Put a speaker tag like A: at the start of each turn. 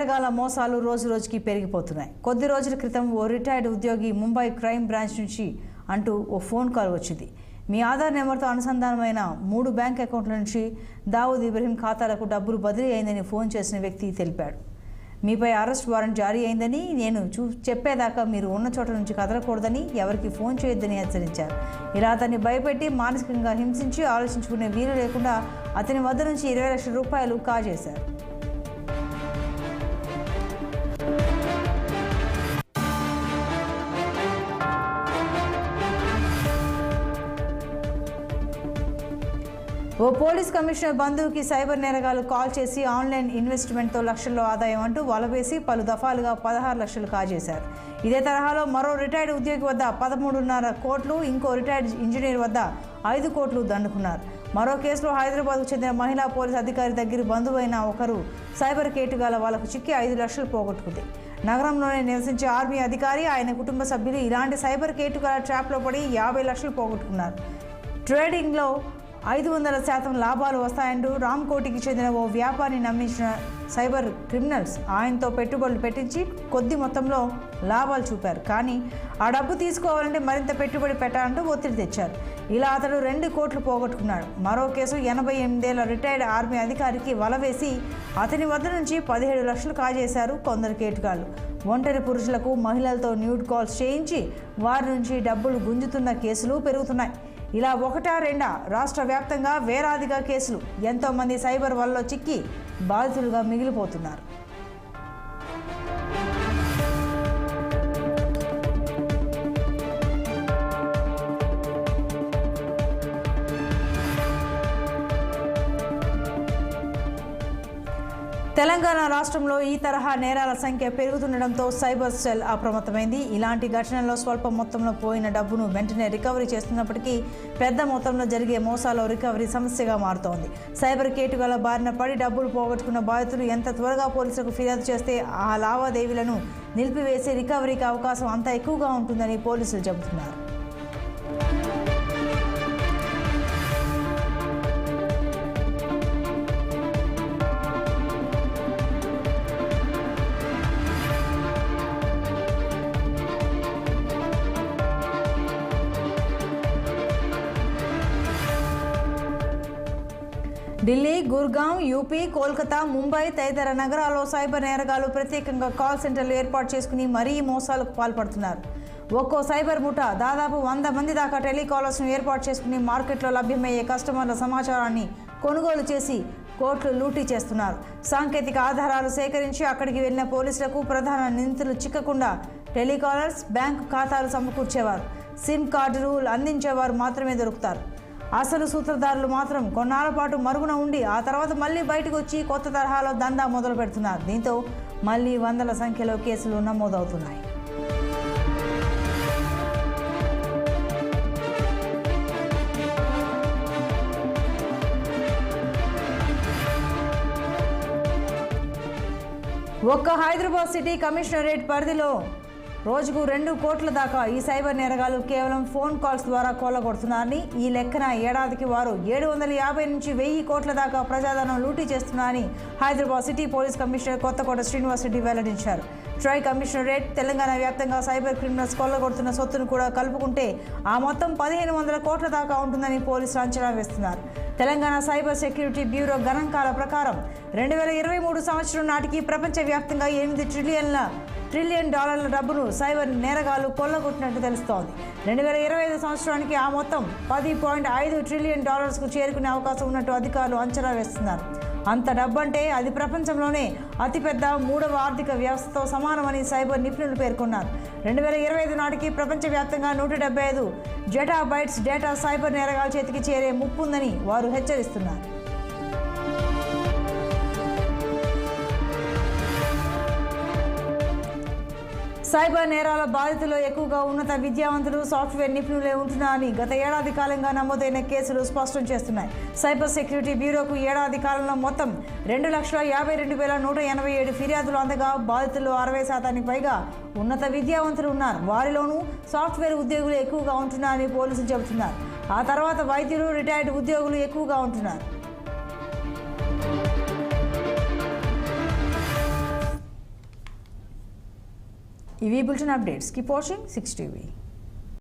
A: నేరగాల మోసాలు రోజు రోజుకి పెరిగిపోతున్నాయి. కొద్ది రోజుల క్రితం ఓ రిటైర్డ్ ఉద్యోగి ముంబై క్రైమ్ బ్రాంచ్ నుంచి అంటూ ఓ ఫోన్ కాల్ వచ్చింది. మీ ఆధార్ నెంబర్తో అనుసంధానమైన 3 బ్యాంక్ అకౌంట్ల నుంచి దావూద్ ఇబ్రహీం ఖాతాలకు డబ్బులు బదిలీ అయిందని ఫోన్ చేసిన వ్యక్తి తెలిపాడు. మీపై అరెస్ట్ వారెంట్ జారీ అయిందని, నేను చెప్పేదాకా మీరు ఉన్న చోట నుంచి కదలకూడదని, ఎవరికి ఫోన్ చేయొద్దని హెచ్చరించారు. ఇలా అతన్ని భయపెట్టి మానసికంగా హింసించి ఆలోచించుకునే వీలు లేకుండా అతని వద్ద నుంచి 20 లక్షల రూపాయలు కాజేశారు. ఓ పోలీస్ కమిషనర్ బంధువుకి సైబర్ నేరగాలు కాల్ చేసి ఆన్లైన్ ఇన్వెస్ట్మెంట్తో లక్షల్లో ఆదాయం అంటూ వలవేసి పలు దఫాలుగా 16 లక్షలు కాజేశారు. ఇదే తరహాలో మరో రిటైర్డ్ ఉద్యోగి వద్ద 13.5 కోట్లు, ఇంకో రిటైర్డ్ ఇంజనీర్ వద్ద 5 కోట్లు దండుకున్నారు. మరో కేసులో హైదరాబాద్కు చెందిన మహిళా పోలీస్ అధికారి దగ్గర బంధువైన ఒకరు సైబర్ కేటుగాల వాళ్ళకు చిక్కి 5 లక్షలు పోగొట్టుకుంది. నగరంలోనే నివసించే ఆర్మీ అధికారి, ఆయన కుటుంబ సభ్యులు ఇలాంటి సైబర్ కేటుగాల ట్రాప్లో పడి 50 లక్షలు పోగొట్టుకున్నారు. ట్రేడింగ్లో 500% లాభాలు వస్తాయంటూ రామ్కోటికి చెందిన ఓ వ్యాపారిని నమ్మించిన సైబర్ క్రిమినల్స్ ఆయనతో పెట్టుబడులు పెట్టించి కొద్ది మొత్తంలో లాభాలు చూపారు. కానీ ఆ డబ్బు తీసుకోవాలంటే మరింత పెట్టుబడి పెట్టాలంటూ ఒత్తిడి తెచ్చారు. ఇలా అతడు 2 కోట్లు పోగొట్టుకున్నాడు. మరో కేసు 88 ఏళ్ల రిటైర్డ్ ఆర్మీ అధికారికి వలవేసి అతని వద్ద నుంచి 17 లక్షలు కాజేశారు కొందరు కేటుగాళ్లు. ఒంటరి పురుషులకు మహిళలతో న్యూడ్ కాల్స్ చేయించి వారి నుంచి డబ్బులు గుంజుతున్న కేసులు పెరుగుతున్నాయి. ఇలా 1-2 రాష్ట్ర వ్యాప్తంగా వేలాదిగా కేసులు. ఎంతోమంది సైబర్ వలలో చిక్కి బాధితులుగా మిగిలిపోతున్నారు. తెలంగాణ రాష్ట్రంలో ఈ తరహా నేరాల సంఖ్య పెరుగుతుండటంతో సైబర్ సెల్ అప్రమత్తమైంది. ఇలాంటి ఘటనల్లో స్వల్ప మొత్తంలో పోయిన డబ్బును వెంటనే రికవరీ చేస్తున్నప్పటికీ పెద్ద మొత్తంలో జరిగే మోసాల్లో రికవరీ సమస్యగా మారుతోంది. సైబర్ కేటుగాల బారిన పడి డబ్బులు పోగొట్టుకున్న బాధితులు ఎంత త్వరగా పోలీసులకు ఫిర్యాదు చేస్తే ఆ లావాదేవీలను నిలిపివేసి రికవరీకి అవకాశం అంత ఎక్కువగా ఉంటుందని పోలీసులు చెబుతున్నారు. ఢిల్లీ, గుర్గాం, యూపీ, కోల్కతా, ముంబై తదితర నగరాల్లో సైబర్ నేరగాలు ప్రత్యేకంగా కాల్ సెంటర్లు ఏర్పాటు చేసుకుని మరీ మోసాలకు పాల్పడుతున్నారు. ఒక్కో సైబర్ ముఠా దాదాపు 100 మంది దాకా టెలికాలర్స్ను ఏర్పాటు చేసుకుని మార్కెట్లో లభ్యమయ్యే కస్టమర్ల సమాచారాన్ని కొనుగోలు చేసి కోట్లు లూటీ చేస్తున్నారు. సాంకేతిక ఆధారాలు సేకరించి అక్కడికి వెళ్లిన పోలీసులకు ప్రధాన నిందితులు చిక్కకుండా టెలికాలర్స్, బ్యాంకు ఖాతాలు సమకూర్చేవారు, సిమ్ కార్డులు అందించేవారు మాత్రమే దొరుకుతారు. అసలు సూత్రధారులు మాత్రం కొన్నాళ్ల పాటు మరుగున ఉండి ఆ తర్వాత మళ్లీ బయటకు వచ్చి కొత్త తరహాలో దందా మొదలు పెడుతున్నారు. దీంతో మళ్లీ వందల సంఖ్యలో కేసులు నమోదవుతున్నాయి. ఒక్క హైదరాబాద్ సిటీ కమిషనరేట్ పరిధిలో రోజుకు 2 కోట్ల దాకా ఈ సైబర్ నేరగాలు కేవలం ఫోన్ కాల్స్ ద్వారా కొల్లగొడుతున్నారని, ఈ లెక్కన ఏడాదికి వారు 750 నుంచి 1000 కోట్ల దాకా ప్రజాధనం లూటీ చేస్తున్నారని Hyderabad city police commissioner Kothakota Srinivas Reddy వెల్లడించారు. ట్రై కమిషనరేట్ తెలంగాణ వ్యాప్తంగా సైబర్ క్రిమినల్స్ కొల్లగొడుతున్న సొత్తును కూడా కలుపుకుంటే ఆ మొత్తం 1500 కోట్ల దాకా ఉంటుందని పోలీసులు అంచనా వేస్తున్నారు. తెలంగాణ సైబర్ సెక్యూరిటీ బ్యూరో గణాంకాల ప్రకారం 2023 సంవత్సరం నాటికి ప్రపంచవ్యాప్తంగా 8 ట్రిలియన్ డాలర్ల డబ్బును సైబర్ నేరగాలు కొల్లగొట్టినట్టు తెలుస్తోంది. 2025 సంవత్సరానికి ఆ మొత్తం 10.5 ట్రిలియన్ డాలర్స్కు చేరుకునే అవకాశం ఉన్నట్టు అధికారులు అంచనా వేస్తున్నారు. అంత డబ్బంటే అది ప్రపంచంలోనే అతిపెద్ద 3వ ఆర్థిక వ్యవస్థతో సమానమని సైబర్ నిపుణులు పేర్కొన్నారు. 2025 నాటికి ప్రపంచవ్యాప్తంగా 175 జెటాబైట్స్ డేటా సైబర్ నేరగాల చేతికి చేరే ముప్పు ఉందని వారు హెచ్చరిస్తున్నారు. సైబర్ నేరాల బాధితులు ఎక్కువగా ఉన్నత విద్యావంతులు, సాఫ్ట్వేర్ నిపుణులే ఉంటున్నారని గత ఏడాది కాలంగా నమోదైన కేసులు స్పష్టం చేస్తున్నాయి. సైబర్ సెక్యూరిటీ బ్యూరోకు ఏడాది కాలంలో మొత్తం 2,52,187 ఫిర్యాదులు అందగా బాధితుల్లో 60% పైగా ఉన్నత విద్యావంతులు ఉన్నారు. వారిలోనూ సాఫ్ట్వేర్ ఉద్యోగులు ఎక్కువగా ఉంటున్నారని పోలీసులు చెబుతున్నారు. ఆ తర్వాత వైద్యులు, రిటైర్డ్ ఉద్యోగులు ఎక్కువగా ఉంటున్నారు. ఇవి bulletin updates. Keep watching 6 TV.